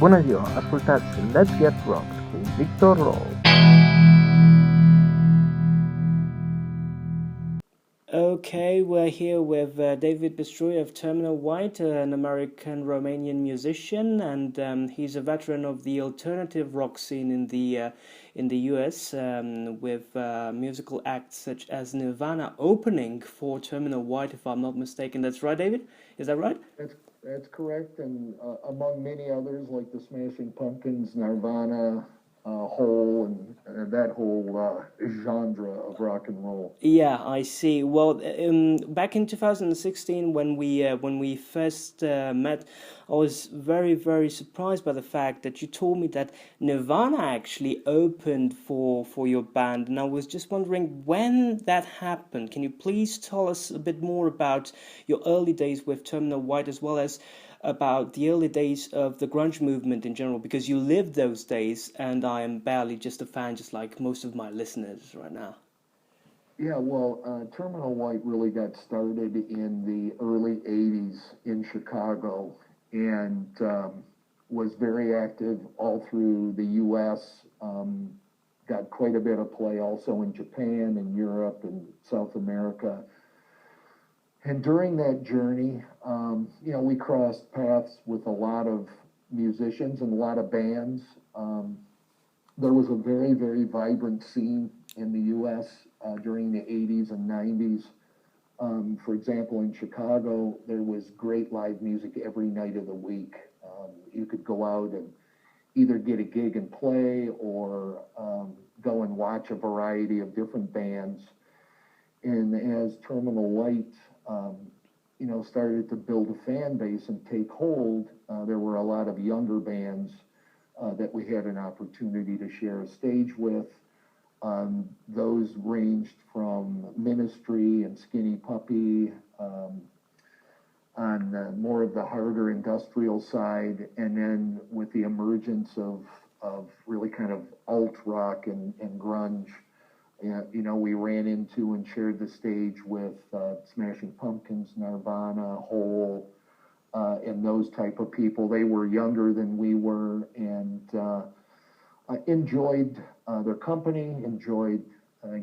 Bună ziua, ascultați Let's Get Rocked cu Victor Roll. Okay, we're here with David Pistrui of Terminal White, an American Romanian musician, and he's a veteran of the alternative rock scene in the US, with musical acts such as Nirvana opening for Terminal White, if I'm not mistaken. That's right, David? Is that right? That's correct, and among many others like the Smashing Pumpkins, Nirvana, Hole, and that whole genre of rock and roll. Yeah, I see. Well, back in 2016, when we first met, I was very surprised by the fact that you told me that Nirvana actually opened for your band, and I was just wondering when that happened. Can you please tell us a bit more about your early days with Terminal White, as well as about the early days of the grunge movement in general, because you lived those days, and I am barely just a fan, just like most of my listeners right now. Yeah, well, Terminal White really got started in the early 80s in Chicago and was very active all through the U.S., got quite a bit of play also in Japan and Europe and South America. And during that journey, we crossed paths with a lot of musicians and a lot of bands. There was a very vibrant scene in the U.S. During the 80s and 90s. For example, in Chicago, there was great live music every night of the week. You could go out and either get a gig and play or go and watch a variety of different bands. And as Terminal White, started to build a fan base and take hold, there were a lot of younger bands that we had an opportunity to share a stage with. Those ranged from Ministry and Skinny Puppy on more of the harder industrial side, and then with the emergence of really kind of alt rock and grunge. We ran into and shared the stage with Smashing Pumpkins, Nirvana, Hole, and those type of people. They were younger than we were, and I enjoyed their company, enjoyed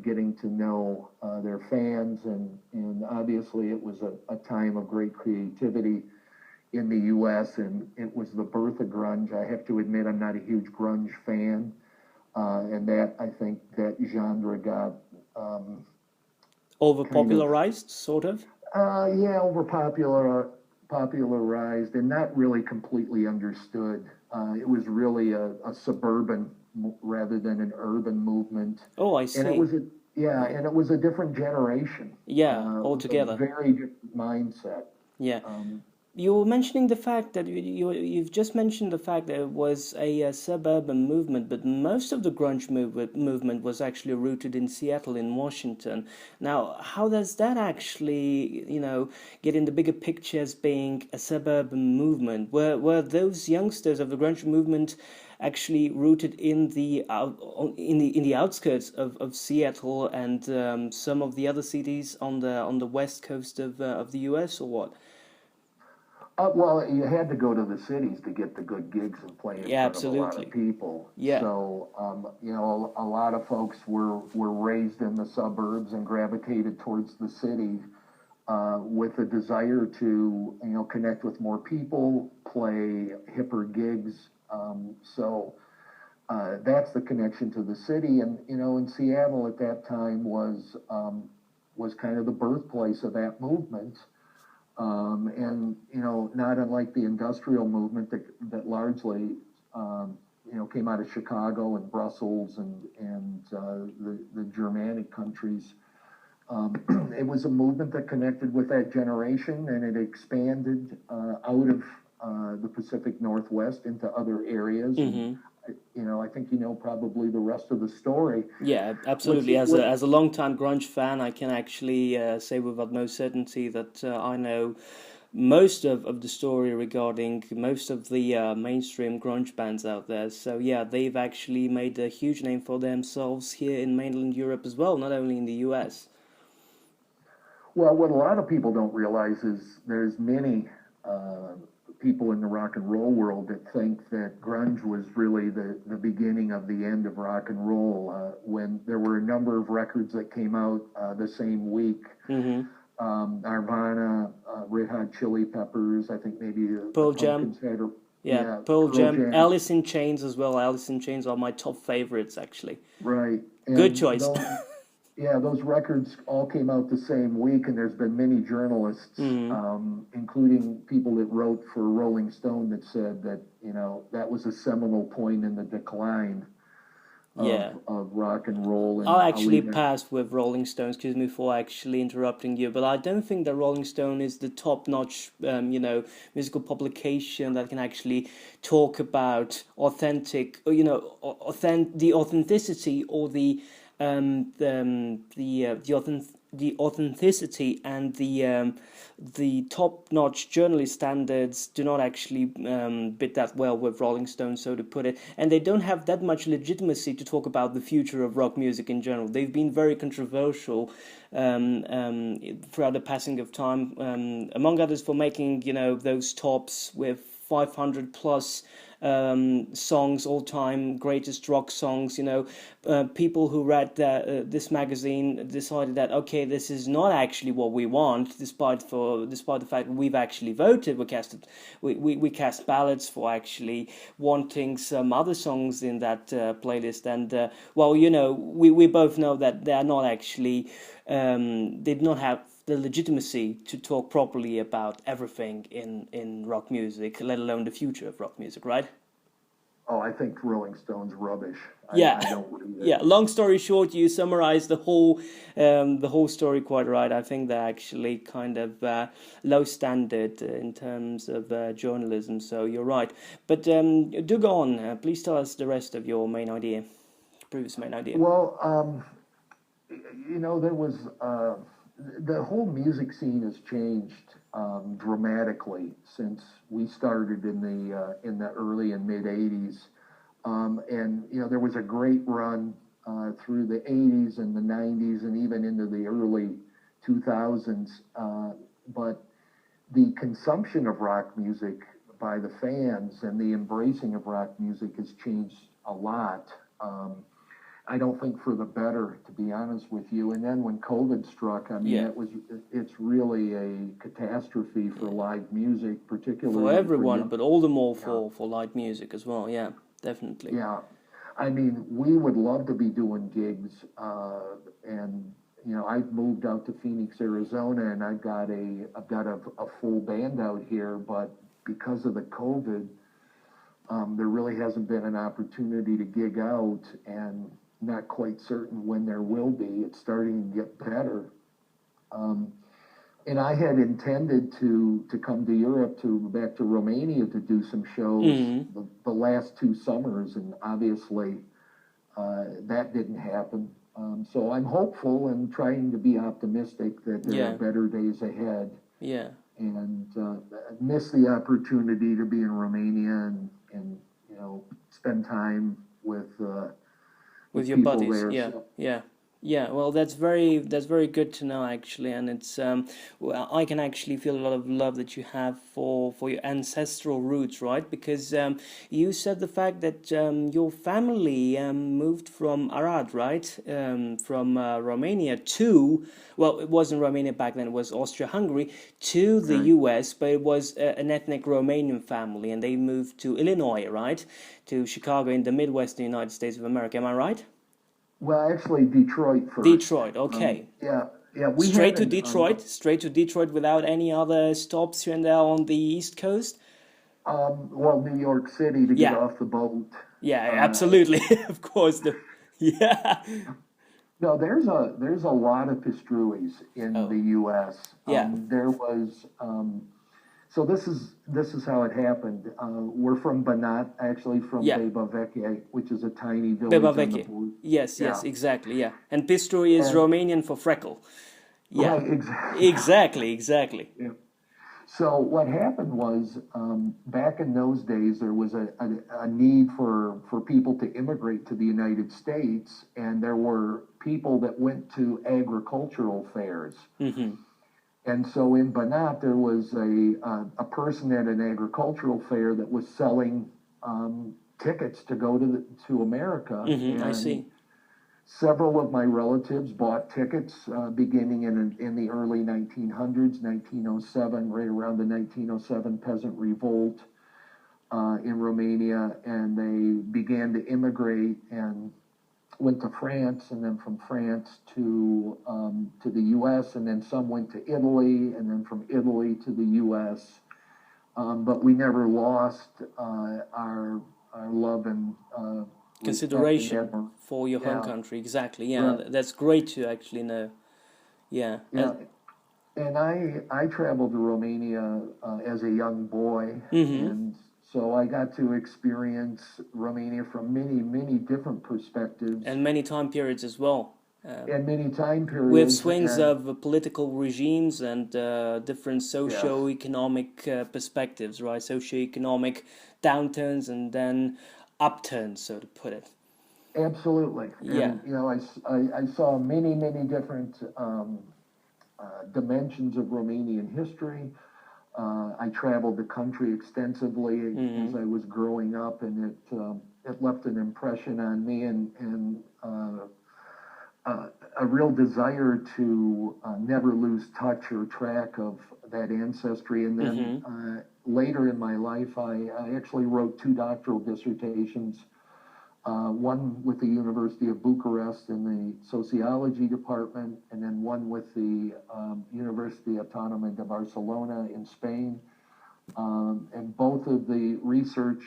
getting to know their fans, and obviously it was a time of great creativity in the U.S., and it was the birth of grunge. I have to admit I'm not a huge grunge fan, and that I think that genre got Overpopularized, sort of? popularized and not really completely understood. It was really a suburban rather than an urban movement. Oh, I see. And it was a different generation. Yeah, altogether. altogether. A very different mindset. Yeah. You were mentioning the fact that you've just mentioned the fact that it was a suburban movement, but most of the grunge movement was actually rooted in Seattle, in Washington. Now, how does that actually, get in the bigger picture as being a suburban movement? Were those youngsters of the grunge movement actually rooted in the outskirts of Seattle and some of the other cities on the west coast of the U.S., or what? Well, you had to go to the cities to get the good gigs and play in front of a lot of people. Yeah. So, a lot of folks were raised in the suburbs and gravitated towards the city with a desire to, connect with more people, play hipper gigs. So that's the connection to the city. And, in Seattle at that time was kind of the birthplace of that movement. And not unlike the industrial movement that largely came out of Chicago and Brussels and the Germanic countries. It was a movement that connected with that generation, and it expanded out of the Pacific Northwest into other areas. Mm-hmm. And, I think probably the rest of the story. Yeah, absolutely. As a long-time grunge fan, I can actually say with utmost certainty that I know most of the story regarding most of the mainstream grunge bands out there. So yeah, they've actually made a huge name for themselves here in mainland Europe as well, not only in the US. Well, what a lot of people don't realize is there's many people in the rock and roll world that think that grunge was really the beginning of the end of rock and roll, when there were a number of records that came out the same week. Mm-hmm. Nirvana, Red Hot Chili Peppers, I think maybe Pearl the Jam. Pumpkins had Yeah, Pearl Jam, Alice in Chains as well. Alice in Chains are my top favorites, actually. Right. Good And choice. those records all came out the same week, and there's been many journalists, including people that wrote for Rolling Stone, that said that, that was a seminal point in the decline of rock and roll. And I'll actually pass with Rolling Stone, excuse me for actually interrupting you, but I don't think that Rolling Stone is the top-notch, musical publication that can actually talk about authentic, the authenticity or the authenticity and the top-notch journalist standards do not actually bid that well with Rolling Stone, so to put it, and they don't have that much legitimacy to talk about the future of rock music in general. They've been very controversial throughout the passing of time, among others for making those tops with 500 plus songs, all-time greatest rock songs. People who read this magazine decided that, okay, this is not actually what we want, despite the fact that we've actually voted. We cast ballots for actually wanting some other songs in that playlist, and we both know that they are not actually they do not have the legitimacy to talk properly about everything in rock music, let alone the future of rock music, right? Oh, I think Rolling Stone's rubbish. I don't read it. Yeah. Long story short, you summarized the whole story quite right. I think they're actually kind of low standard in terms of journalism. So you're right. But do go on. Please tell us the rest of your previous main idea. Well, there was the whole music scene has changed dramatically since we started in the early and mid '80s, and there was a great run through the '80s and the '90s and even into the early 2000s. But the consumption of rock music by the fans and the embracing of rock music has changed a lot. I don't think for the better, to be honest with you. And then when COVID struck, I mean, it's really a catastrophe for live music, particularly for everyone, but all the more for live music as well. Yeah, definitely. Yeah, I mean, we would love to be doing gigs, and I've moved out to Phoenix, Arizona, and I've got a full band out here, but because of the COVID, there really hasn't been an opportunity to gig out, and not quite certain when there will be. It's starting to get better. And I had intended to come to Europe, back to Romania, to do some shows the last 2 summers, and obviously that didn't happen. So I'm hopeful and trying to be optimistic that there are better days ahead. Yeah. And miss the opportunity to be in Romania and spend time with your buddies there. Yeah, well, that's very good to know, actually, and it's I can actually feel a lot of love that you have for your ancestral roots, right? Because you said the fact that your family moved from Arad, right? From Romania to, well, it wasn't Romania back then, it was Austria-Hungary, to the US, but it was an ethnic Romanian family, and they moved to Illinois, right? To Chicago in the Midwestern United States of America, am I right? Well, actually, Detroit first. Detroit, okay. Yeah. Straight to Detroit without any other stops here and there on the East Coast? Well, New York City to get off the boat. Yeah, absolutely, of course. No, there's a lot of Pistruis in the U.S. There was. So this is how it happened. We're from Banat, actually from Bebaveke, which is a tiny village on the border. Yes, exactly, yeah. And Pistrui is Romanian for freckle. Yeah, right, exactly. Yeah. So what happened was, back in those days, there was a need for people to immigrate to the United States, and there were people that went to agricultural fairs. Mm-hmm. And so in Banat, there was a person at an agricultural fair that was selling tickets to go to America, I and see. several of my relatives bought tickets beginning in the early 1900s, 1907, right around the 1907 peasant revolt in Romania, and they began to immigrate and went to France, and then from France to the U.S., and then some went to Italy, and then from Italy to the U.S. But we never lost our love and Consideration for your home country, exactly. Yeah, right. that's great to actually know. Yeah. Yeah, and I traveled to Romania as a young boy, and so I got to experience Romania from many different perspectives And many time periods as well. and many time With periods. swings And of political regimes and different yes, socio-economic perspectives, right? Socio-economic downturns and then upturns, so to put it. absolutely. Yeah. And I saw many different dimensions of Romanian history. I traveled the country extensively as I was growing up, and it left an impression on me, and a real desire to never lose touch or track of that ancestry. And then later in my life, I actually wrote two doctoral dissertations. One with the University of Bucharest in the sociology department, and then one with the University Autónoma de Barcelona in Spain. And both of the research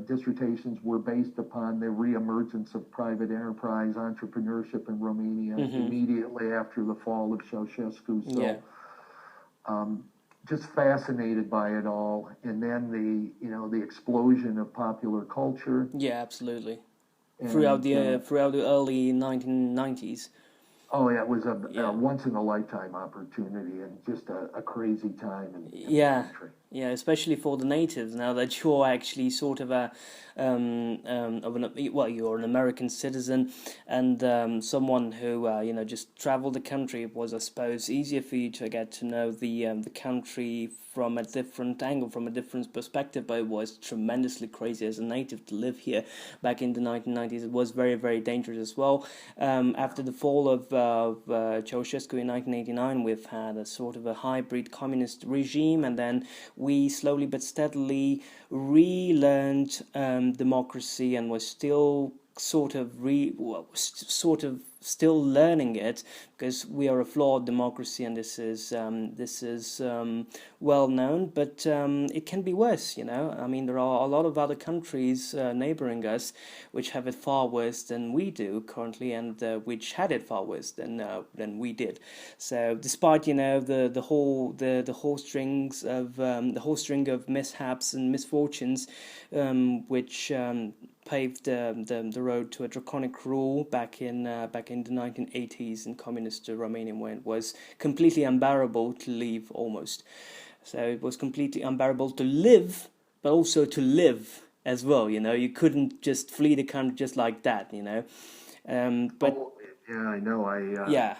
dissertations were based upon the reemergence of private enterprise entrepreneurship in Romania immediately after the fall of Ceausescu. So just fascinated by it all, and then the explosion of popular culture. Yeah, absolutely. And, Throughout the early 1990s. oh yeah, it was a once in a lifetime opportunity, and just a crazy time in the country. Yeah, especially for the natives. Now that you're actually sort of you're an American citizen, and someone who just traveled the country. It was, I suppose, easier for you to get to know the country from a different angle, from a different perspective. But it was tremendously crazy as a native to live here back in the 1990s. It was very dangerous as well. After the fall of Ceausescu in 1989, we've had a sort of a hybrid communist regime, and then we slowly but steadily relearned democracy, and was still sort of still learning it, because we are a flawed democracy, and this is well known, but it can be worse. I mean, there are a lot of other countries neighboring us which have it far worse than we do currently, and which had it far worse than we did. So despite the whole string of mishaps and misfortunes which paved the road to a draconic rule back in the 1980s in communist Romania, when it was completely unbearable to leave almost. So it was completely unbearable to live, but also to live as well. You couldn't just flee the country just like that. But yeah, I know. I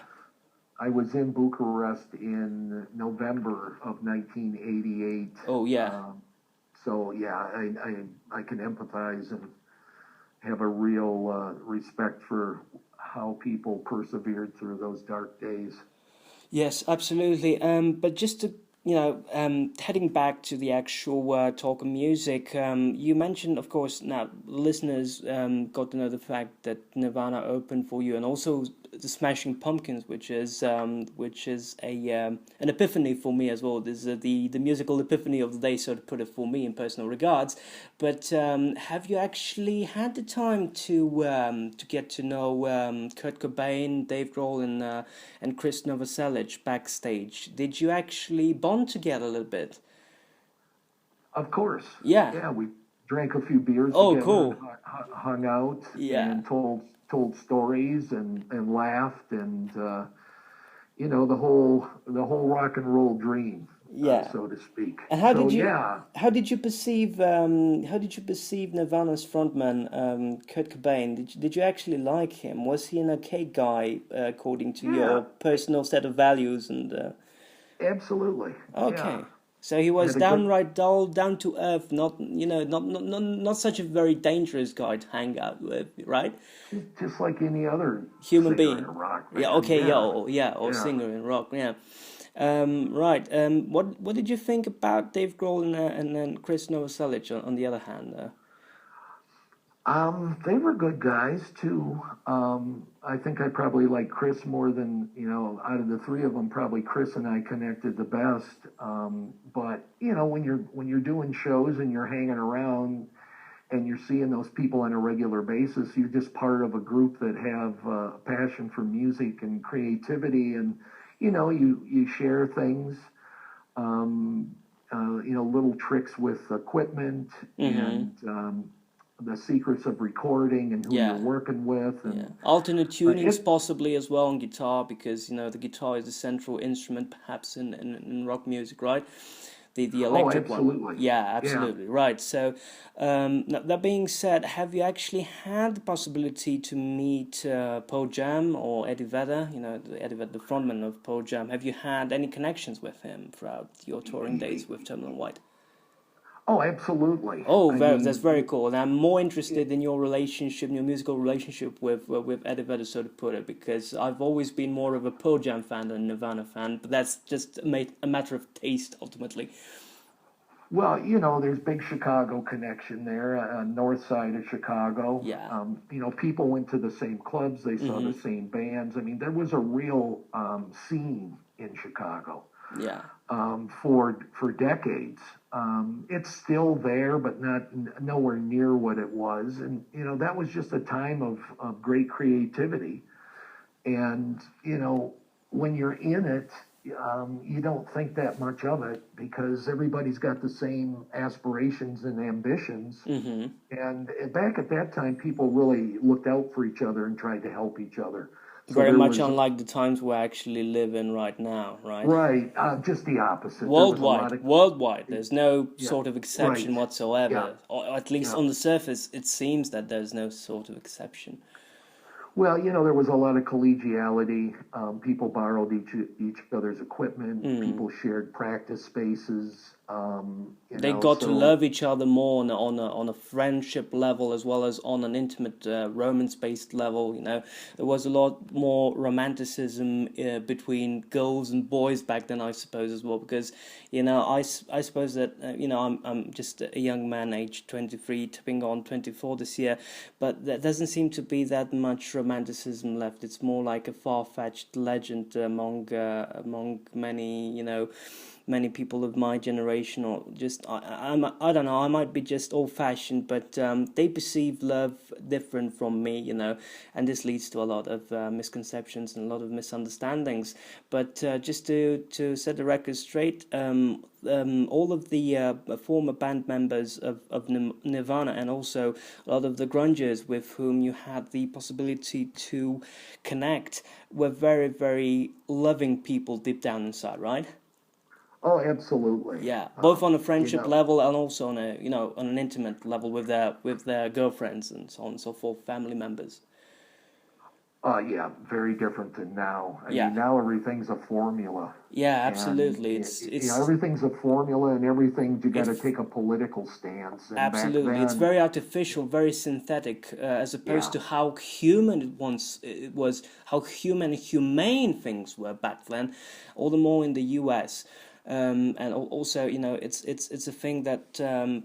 was in Bucharest in November of 1988. Oh yeah. So yeah, I can empathize and have a real respect for how people persevered through those dark days. Yes, absolutely. But just to heading back to the actual talk of music, you mentioned, of course, now listeners got to know the fact that Nirvana opened for you, and also the Smashing Pumpkins, which is an epiphany for me as well. This is the musical epiphany of the day, so to put it, for me in personal regards. But have you actually had the time to get to know Kurt Cobain, Dave Grohl, and Chris Novoselic backstage? Did you actually bond together a little bit? Of course. Yeah. Yeah, we drank a few beers Oh, together, cool. hung out, and told stories and laughed, and the whole rock and roll dream, so to speak. And how did you perceive Nirvana's frontman Kurt Cobain? Did you actually like him? Was he an okay guy according to your personal set of values and? Absolutely. Okay. Yeah. So he was Had a good, downright dull, down to earth, not not such a very dangerous guy to hang out with, right? just like any other Human singer in being. a rock Yeah. band. Okay. Yeah. Yeah. Or Yeah. singer in rock. Yeah. Right. What did you think about Dave Grohl and then Chris Novoselic on the other hand? They were good guys too. I think I probably like Chris more than, out of the three of them, probably Chris and I connected the best. But when you're doing shows and you're hanging around and you're seeing those people on a regular basis, you're just part of a group that have a passion for music and creativity, and you share things, little tricks with equipment Mm-hmm. and the secrets of recording and who you're Yeah. working with, Yeah. and Alternate tunings it. possibly as well on guitar because the guitar is the central instrument perhaps in rock music, right? The Oh, electric one. absolutely. Yeah, Yeah. absolutely. Right. So, that being said, have you actually had the possibility to meet Pearl Jam or Eddie Vedder? Eddie Vedder, the frontman of Pearl Jam. Have you had any connections with him throughout your touring days with Terminal White? Oh, absolutely. Oh, I that's mean, very cool. And I'm more interested in your relationship, your musical relationship with Eddie Vedder, so to put it, because I've always been more of a Pearl Jam fan than a Nirvana fan, but that's just a matter of taste, ultimately. well, there's big Chicago connection there, north side of Chicago. Yeah. People went to the same clubs, they saw Mm-hmm. the same bands. I mean, there was a real scene in Chicago Yeah. for decades. It's still there, but not nowhere near what it was. And that was just a time of great creativity. And when you're in it, you don't think that much of it because everybody's got the same aspirations and ambitions. Mm-hmm. And back at that time, people really looked out for each other and tried to help each other. So Very there much was, unlike the times we actually live in right now, right? right, just the opposite. There was a lot Worldwide, of, worldwide, there's no yeah, sort of right, exception yeah, whatsoever, or at least yeah. on the surface, it seems that there's no sort of exception. Well, there was a lot of collegiality. People borrowed each other's equipment. Mm. People shared practice spaces. They got to So love each other more on a friendship level as well as on an intimate romance-based level. There was a lot more romanticism between girls and boys back then, I suppose, as well. Because I suppose that I'm just a young man, aged 23, tipping on 24 this year, but there doesn't seem to be that much romanticism left. It's more like a far-fetched legend among many people of my generation, or just I don't know. I might be just old-fashioned, but they perceive love different from me, and this leads to a lot of misconceptions and a lot of misunderstandings. But just to set the record straight, all of the former band members of Nirvana and also a lot of the grungers with whom you had the possibility to connect were very, very loving people deep down inside, right? oh, absolutely. Yeah, both on a You friendship know, level and also on on an intimate level with their girlfriends and so on and so forth, family members. yeah, very different than now. I Yeah, mean, now everything's a formula, yeah, and absolutely. everything's a formula, and everything you got to It's take a political stance. And back absolutely, it's then, very artificial, very synthetic, as opposed yeah, to how human it was, how humane things were back then. All the more in the U.S. And also, it's a thing that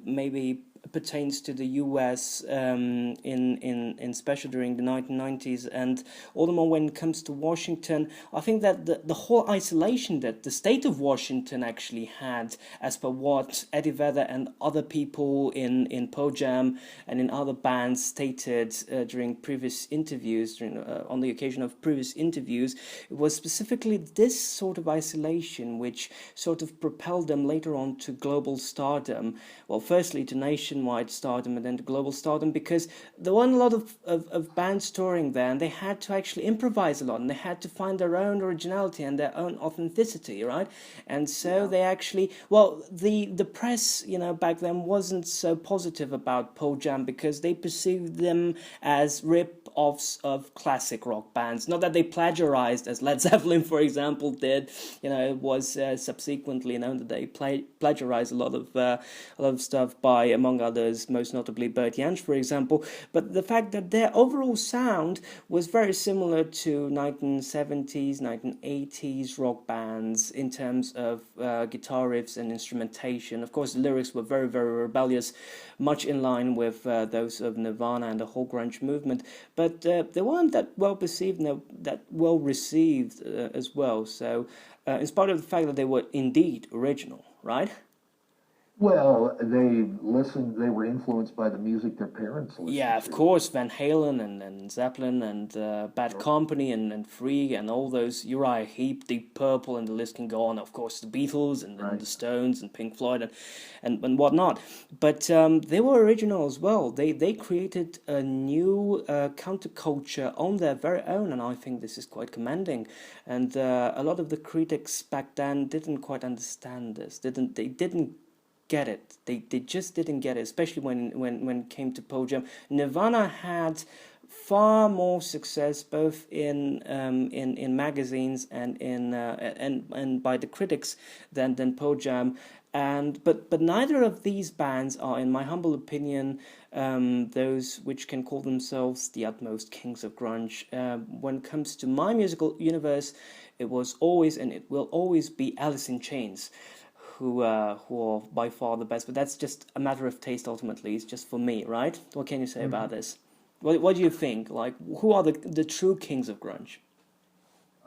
maybe pertains to the U.S. In special during the 1990s, and all the more when it comes to Washington. I think that the whole isolation that the state of Washington actually had, as per what Eddie Vedder and other people in Pearl Jam and in other bands stated during previous interviews, on the occasion of previous interviews, it was specifically this sort of isolation which sort of propelled them later on to global stardom. Well, firstly to nationwide stardom and then to global stardom, because there weren't a lot of bands touring there, and they had to actually improvise a lot, and they had to find their own originality and their own authenticity, right? And so they actually, well, the press, back then wasn't so positive about Pearl Jam because they perceived them as rip-offs of classic rock bands. Not that they plagiarized, as Led Zeppelin, for example, did. It was subsequently known that they plagiarized a lot of stuff by, among others, most notably Bert Jansch, for example. But the fact that their overall sound was very similar to 1970s, 1980s rock bands in terms of guitar riffs and instrumentation. Of course, the lyrics were very, very rebellious, much in line with those of Nirvana and the whole grunge movement. But they weren't that well perceived and that well received as well. So, in spite of the fact that they were indeed original, right? Well, they were influenced by the music their parents listened Yeah, of to. course, Van Halen and Zeppelin and Bad Company and Free and all those, Uriah Heep, Deep Purple, and the list can go on. Of course, the Beatles and the Stones and Pink Floyd and whatnot. But they were original as well. They created a new counterculture on their very own, and I think this is quite commending. And a lot of the critics back then didn't quite understand this. They didn't get it. They just didn't get it, especially when it came to Pearl Jam. Nirvana had far more success both in magazines and by the critics than Pearl Jam. But neither of these bands are, in my humble opinion, those which can call themselves the utmost kings of grunge. When it comes to my musical universe, it was always and it will always be Alice in Chains, who are by far the best. But that's just a matter of taste ultimately. It's just for me, right? What can you say about this? What do you think? Like, who are the true kings of grunge?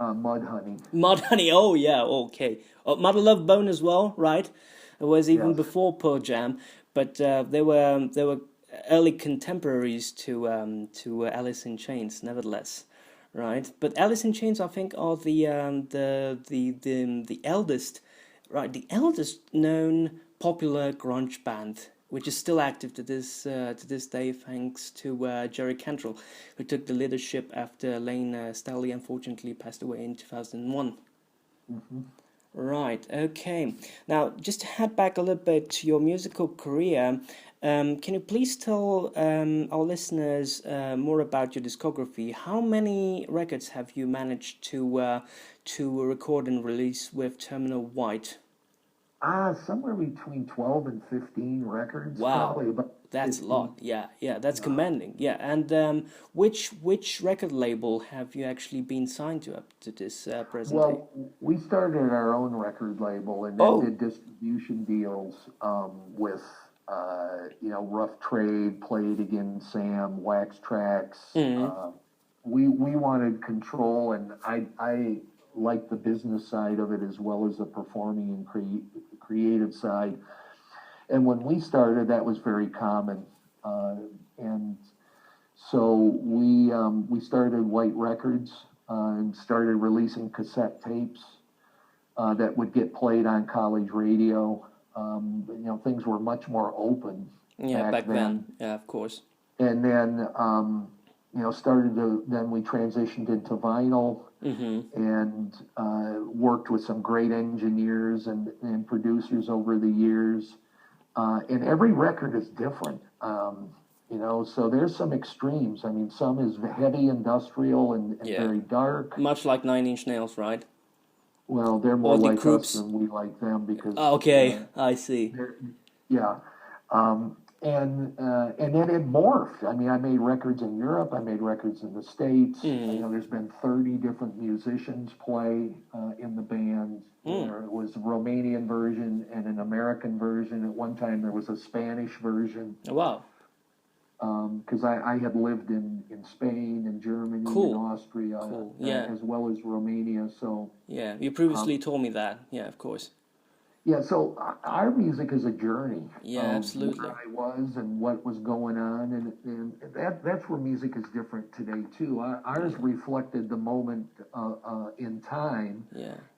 Mudhoney. Mudhoney, oh yeah, okay. Mother Love Bone as well, right? It was even Yes. before Pearl Jam, but they were early contemporaries to Alice in Chains, nevertheless, right? But Alice in Chains, I think, are the eldest, right? The eldest known popular grunge band, which is still active to this day, thanks to Jerry Cantrell, who took the leadership after Lane Staley unfortunately passed away in 2001. Mm-hmm. Right, okay. Now, just to head back a little bit to your musical career, can you please tell our listeners more about your discography? How many records have you managed to record and release with Terminal White? Somewhere between 12 and 15 records. Wow, Probably about that's 15. a lot. Yeah, that's commending. Yeah, and which record label have you actually been signed to up to this present day? Well, we started our own record label and then did distribution deals with, Rough Trade, Play It Again, Sam, Wax Tracks. We wanted control, and I like the business side of it as well as the performing and creative side. And when we started, that was very common. And so we started White Records and started releasing cassette tapes that would get played on college radio. Things were much more open. Yeah, back then. Yeah, of course. And then then we transitioned into vinyl. And worked with some great engineers and producers over the years. And every record is different, so there's some extremes. I mean, some is heavy industrial and very dark. Much like Nine Inch Nails, right? Well, they're more like us than we like them because... Okay, I see. Yeah. And then it morphed. I mean, I made records in Europe. I made records in the States. There's been 30 different musicians play in the band. There was a Romanian version and an American version. At one time, there was a Spanish version. Oh, wow. Because I had lived in Spain and Germany and Austria, as well as Romania. So yeah, you previously told me that. Yeah, of course. Yeah, so our music is a journey. Yeah, absolutely. Where I was and what was going on, and that's where music is different today too. Ours reflected the moment in time,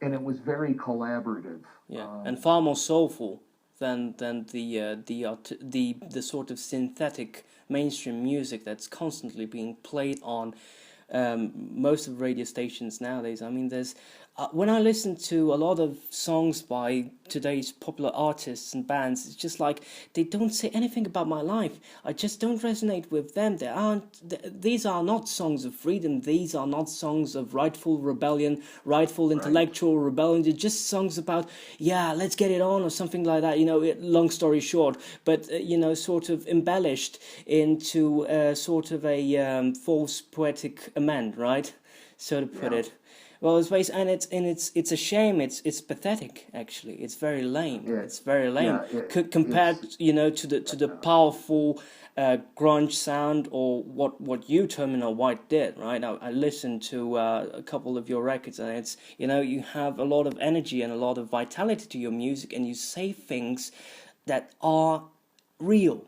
and it was very collaborative. Yeah, and far more soulful than the sort of synthetic mainstream music that's constantly being played on most of the radio stations nowadays. I mean, there's when I listen to a lot of songs by today's popular artists and bands, it's just like they don't say anything about my life. I just don't resonate with them. These are not songs of freedom. These are not songs of rightful rebellion, rightful intellectual rebellion. They're just songs about, yeah, let's get it on or something like that. Long story short, but sort of embellished into sort of a false poetic amend, right? So to put it. Well, it's a shame. It's pathetic. Actually, it's very lame. Yeah. It's very lame compared, to the powerful grunge sound or what you, Terminal White, did. Right? I listened to a couple of your records, and it's you have a lot of energy and a lot of vitality to your music, and you say things that are real.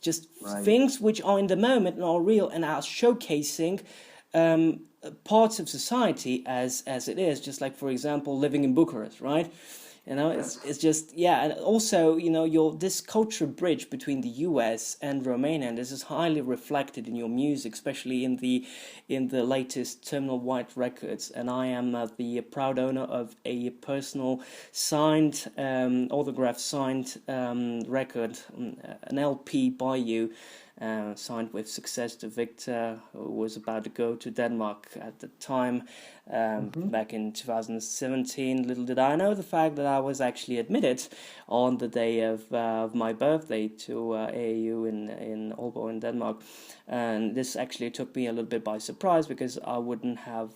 Just things which are in the moment and are real and are showcasing parts of society as it is, just like, for example, living in Bucharest, right? It's just, and also, this cultural bridge between the US and Romania, and this is highly reflected in your music, especially in the latest Terminal White records. And I am the proud owner of a personal signed, autograph signed record, an LP by you. Signed with success to Victor, who was about to go to Denmark at the time, back in 2017. Little did I know the fact that I was actually admitted on the day of my birthday to AAU in Aalborg in Denmark. And this actually took me a little bit by surprise, because I wouldn't have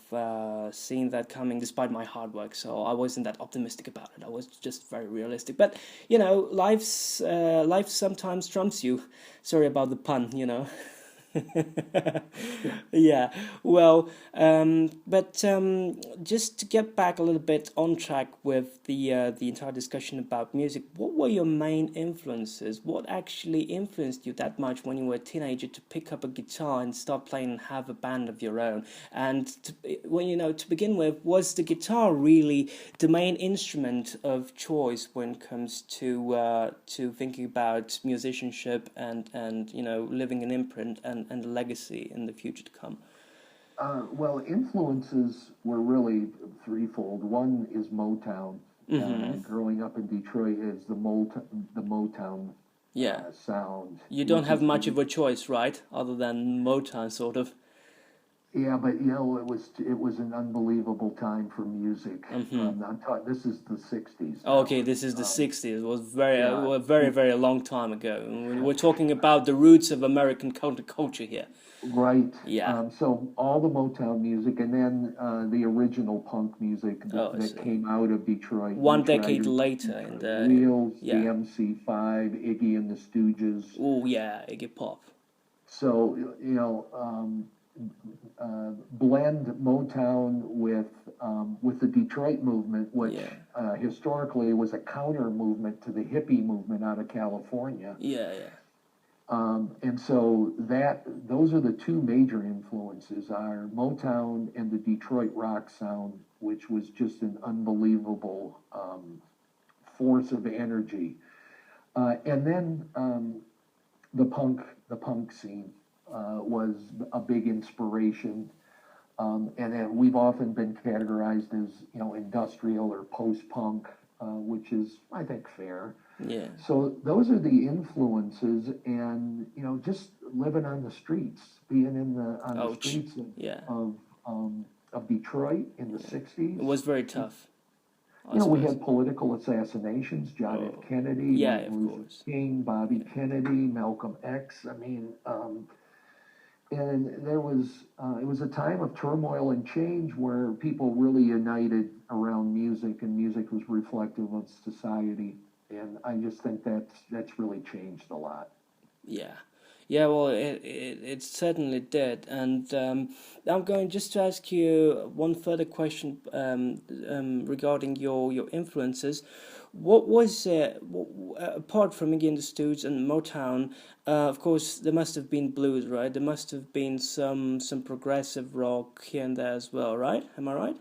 seen that coming despite my hard work. So I wasn't that optimistic about it. I was just very realistic. But, life sometimes trumps you. Sorry about the pun, Yeah, well, but just to get back a little bit on track with the entire discussion about music, what were your main influences? What actually influenced you that much when you were a teenager to pick up a guitar and start playing and have a band of your own? And to begin with, was the guitar really the main instrument of choice when it comes to thinking about musicianship and living an imprint and a legacy in the future to come? Well, influences were really threefold. One is Motown. Growing up in Detroit is the Motown sound. You don't have much of a choice, right? Other than Motown, sort of. Yeah, but it was an unbelievable time for music. This is the '60s. Okay, this is the '60s. It was a very, very long time ago. We're talking about the roots of American counterculture here. Right. Yeah. So all the Motown music, and then the original punk music that came out of Detroit. One decade later, in the Wheels, the MC5, Iggy and the Stooges. Oh yeah, Iggy Pop. So blend Motown with the Detroit movement, which historically was a counter movement to the hippie movement out of California. And so those are the two major influences, are Motown and the Detroit rock sound, which was just an unbelievable force of energy. And then the punk scene was a big inspiration. And then we've often been categorized as, industrial or post-punk, which is, I think, fair. Yeah. So those are the influences, and just living on the streets, being on the streets of Detroit in the '60s. It was very tough. We had political assassinations: John F. Kennedy, Martin Luther King, Bobby Kennedy, Malcolm X. I mean, and it was a time of turmoil and change where people really united around music, and music was reflective of society. And I just think that's really changed a lot. Yeah. Yeah, well, it certainly did. And I'm going just to ask you one further question regarding your influences. What was, apart from Iggy and the Stooges and Motown, of course, there must have been blues, right? There must have been some progressive rock here and there as well, right? Am I right?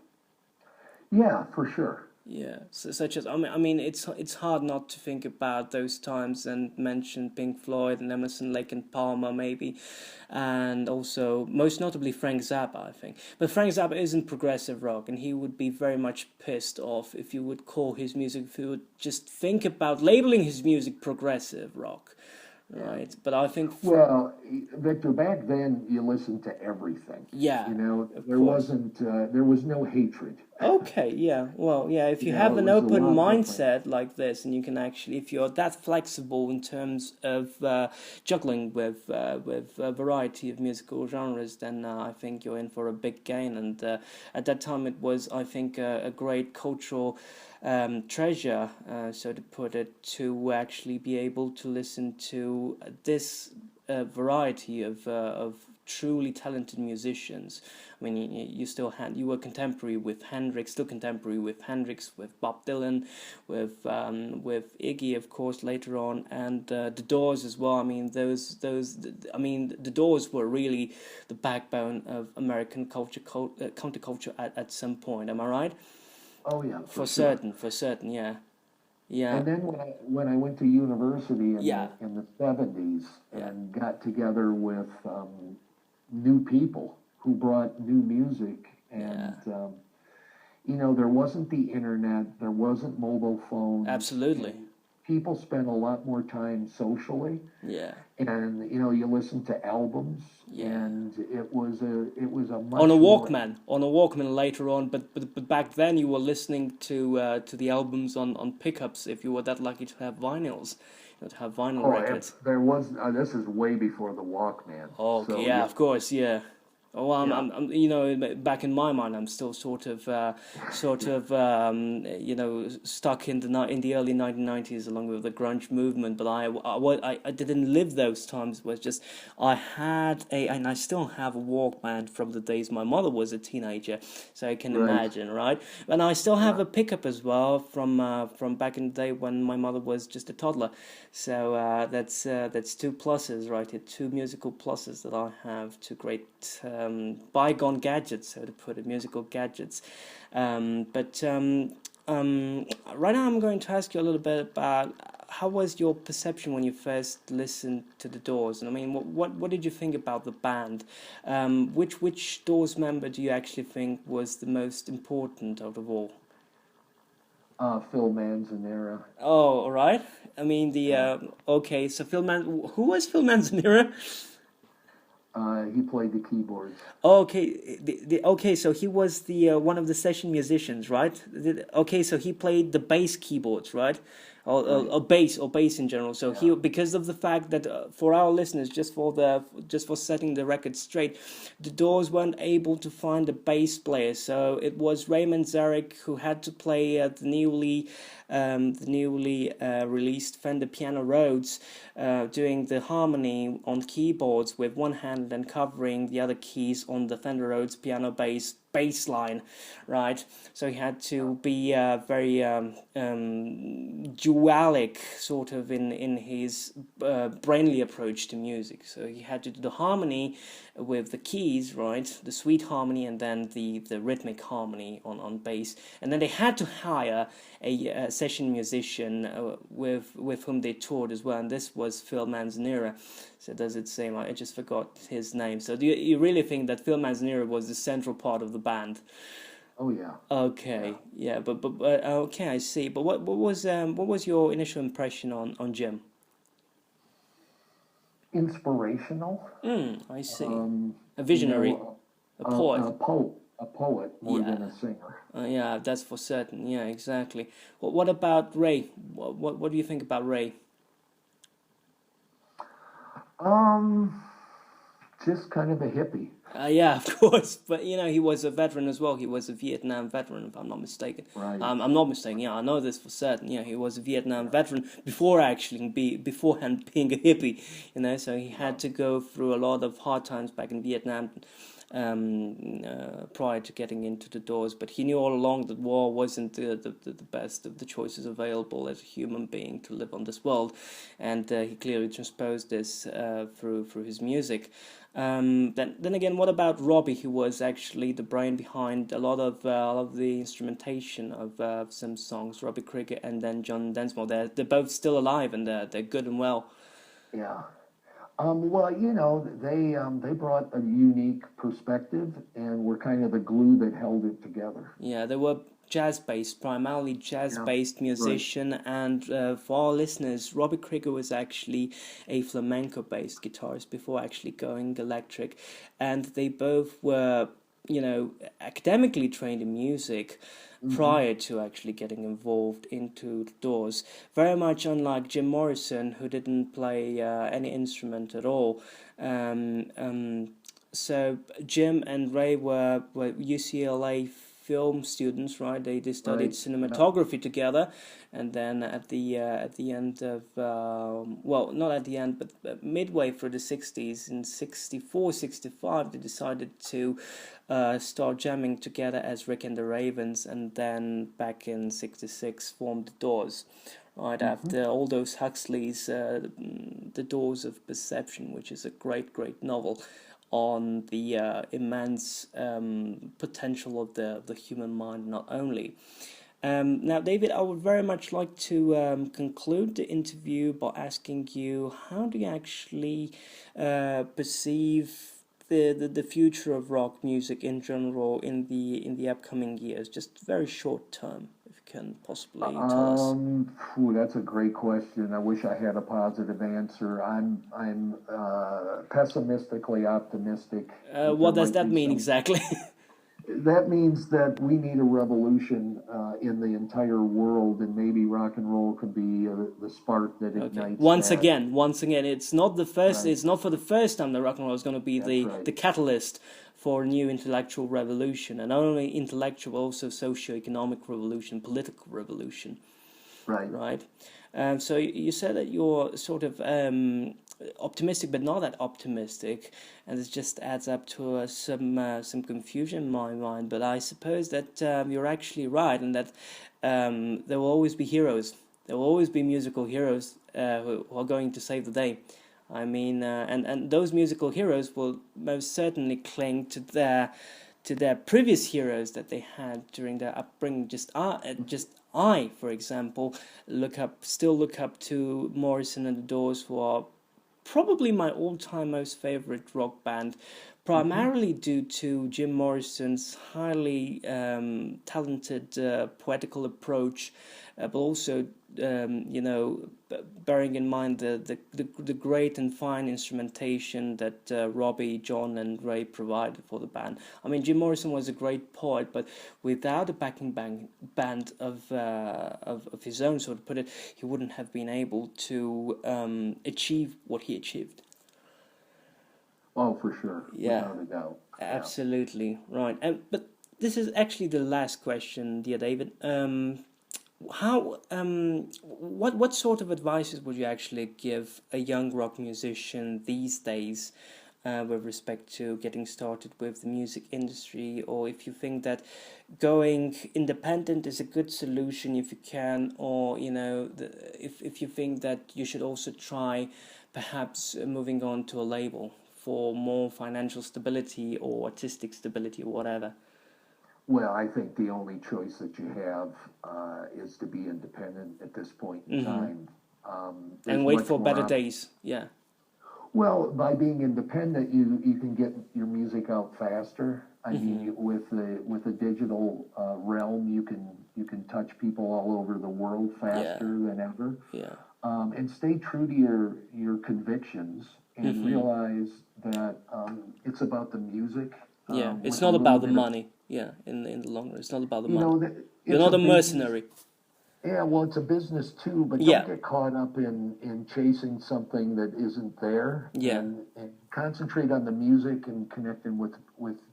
Yeah, for sure. Yeah, so, such as I mean, it's hard not to think about those times and mention Pink Floyd and Emerson, Lake and Palmer maybe, and also most notably Frank Zappa, I think. But Frank Zappa isn't progressive rock, and he would be very much pissed off if you would call his music, if you would just think about labeling his music progressive rock, right? But I think, Well, Victor, back then you listened to everything. yeah, You know, of there course. wasn't, there was no hatred. Okay, yeah. Well, yeah, if you You have know, it an was a open lot different. mindset like this, and you can actually, if you're that flexible in terms of juggling with a variety of musical genres, then I think you're in for a big gain. And at that time, it was, I think, a great cultural treasure, so to put it, to actually be able to listen to this variety of truly talented musicians. I mean, you were contemporary with Hendrix, still contemporary with Hendrix, with Bob Dylan, with Iggy, of course, later on, and the Doors as well. I mean, I mean, the Doors were really the backbone of American counterculture at some point. Am I right? Oh yeah, For sure. certain, yeah, yeah, And then when I went to university yeah, in the 70s yeah. and got together with new people who brought new music, Yeah, and you know, there wasn't the internet, there wasn't mobile phones, absolutely. and people spent a lot more time socially. Yeah, And you know, you listen to albums, yeah. and it was a On a much more. Walkman later on, but back then you were listening to the albums on pickups if you were that lucky to have vinyls, to have vinyl Oh, records. there was. This is way before the Walkman. Okay, So yeah, yeah, of course, yeah. Oh, yeah. you know, back in my mind, I'm still you know, stuck in the early 1990s along with the grunge movement. But I didn't live those times. It was just I had and I still have a Walkman from the days my mother was a teenager, so I can Right. imagine, right? And I still have Yeah. a pickup as well from back in the day when my mother was just a toddler. So that's two pluses, right? Two musical pluses that I have, two great bygone gadgets, so to put it, musical gadgets. But right now, I'm going to ask you a little bit about how was your perception when you first listened to the Doors, and I mean, what did you think about the band? Which Doors member do you actually think was the most important out of all? Phil Manzanira. Oh, all right. I mean the Yeah. okay. So who was Phil Manzanera? He played the keyboards. Okay, okay, so he was the one of the session musicians, right? Okay, so he played the bass keyboards, right? Right. Or bass in general. So Yeah. he, because of the fact that for our listeners, just for setting the record straight, the Doors weren't able to find a bass player, so it was Raymond Zarek who had to play the newly released Fender Piano Rhodes, doing the harmony on keyboards with one hand and covering the other keys on the Fender Rhodes piano bass line, right? So he had to be very dualic, sort of in his brainly approach to music. So he had to do the harmony with the keys, right? The sweet harmony and then the rhythmic harmony on bass. And then they had to hire a session musician with whom they toured as well, and this was Phil Manzanera. So does it seem? I just forgot his name. So do you really think that Phil Manzanera was the central part of the band? Oh yeah. Okay, yeah, but okay, I see. But what was your initial impression on Jim? Inspirational. I see. A You visionary, know, a poet. a poet more Yeah, than a singer. yeah, that's for certain. Yeah, exactly. What about Ray? What do you think about Ray? Um, just kind of a hippie. Yeah, of course, but you know he was a veteran as well. He was a Vietnam veteran, if I'm not mistaken. Right. I'm not mistaken. Yeah, I know this for certain. Yeah, he was a Vietnam veteran before beforehand being a hippie. You know, so he had to go through a lot of hard times back in Vietnam, prior to getting into the Doors, but he knew all along that war wasn't the best of the choices available as a human being to live on this world, and he clearly transposed this through his music. Then again, what about Robbie, who was actually the brain behind a lot of the instrumentation of some songs? Robbie Krieger and then John Densmore. They're both still alive, and they're good and well. Yeah. Well, they brought a unique perspective and were kind of the glue that held it together. Yeah, they were jazz-based, primarily jazz-based musician, right. and for our listeners, Robbie Krieger was actually a flamenco-based guitarist before actually going electric, and they both were, academically trained in music prior to actually getting involved into the Doors. Very much unlike Jim Morrison, who didn't play any instrument at all. So Jim and Ray were UCLA film students, right? They studied cinematography together, and then at the end of not at the end, but midway through the 60s, in 64, 65, they decided to start jamming together as Rick and the Ravens, and then back in 66 formed the Doors. Right after Aldous Huxley's The Doors of Perception, which is a great novel on the immense potential of the human mind, not only. Now, David, I would very much like to conclude the interview by asking you, how do you actually perceive the future of rock music in general in the upcoming years, just very short term, if you can possibly tell us? That's a great question. I wish I had a positive answer. I'm pessimistically optimistic. What does that mean exactly? That means that we need a revolution in the entire world, and maybe rock and roll could be the spark that ignites. Once again, it's not the first. Right. It's not for the first time that rock and roll is going to be the catalyst for a new intellectual revolution, and not only intellectual, also socio-economic revolution, political revolution. Right. So you said that you're sort of optimistic, but not that optimistic, and it just adds up to some confusion in my mind. But I suppose that you're actually right, and that there will always be heroes. There will always be musical heroes who are going to save the day. I mean, and those musical heroes will most certainly cling to their previous heroes that they had during their upbringing. I, for example, still look up to Morrison and the Doors, who are probably my all-time most favorite rock band, primarily due to Jim Morrison's highly talented poetical approach, but also bearing in mind the great and fine instrumentation that Robbie, John, and Ray provided for the band. I mean, Jim Morrison was a great poet, but without a backing band of his own, so to put it, he wouldn't have been able to achieve what he achieved. Oh, for sure. Yeah, without a doubt. Absolutely right. But this is actually the last question, dear David. What sort of advices would you actually give a young rock musician these days with respect to getting started with the music industry, or if you think that going independent is a good solution if you can, or if you think that you should also try perhaps moving on to a label for more financial stability or artistic stability or whatever? Well, I think the only choice that you have is to be independent at this point in time. And wait for better days, yeah. Well, by being independent, you can get your music out faster. I mean, with the digital realm, you can touch people all over the world faster than ever. Yeah. And stay true to your convictions, and realize that it's about the music. It's not about the money. Yeah, in the long run, it's not about the money. You're not a mercenary. Yeah, well, it's a business too, but don't get caught up in chasing something that isn't there. Yeah. And concentrate on the music and connecting with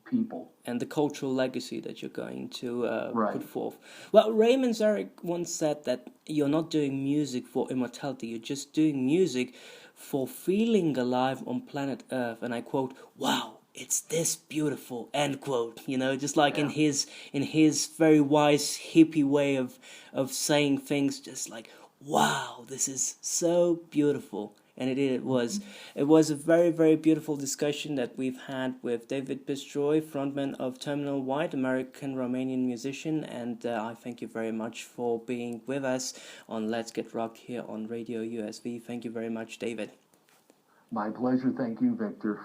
people. And the cultural legacy that you're going to put forth. Well, Ray Manzarek once said that you're not doing music for immortality, you're just doing music for feeling alive on planet Earth. And I quote, "Wow, it's this beautiful, end quote, you know, just like in his very wise hippie way of saying things, just like, wow, this is so beautiful. And it was a very, very beautiful discussion that we've had with David Pistrui, frontman of Terminal White, American Romanian musician, and I thank you very much for being with us on Let's Get Rocked here on Radio USV. Thank you very much, David. My pleasure. Thank you, Victor.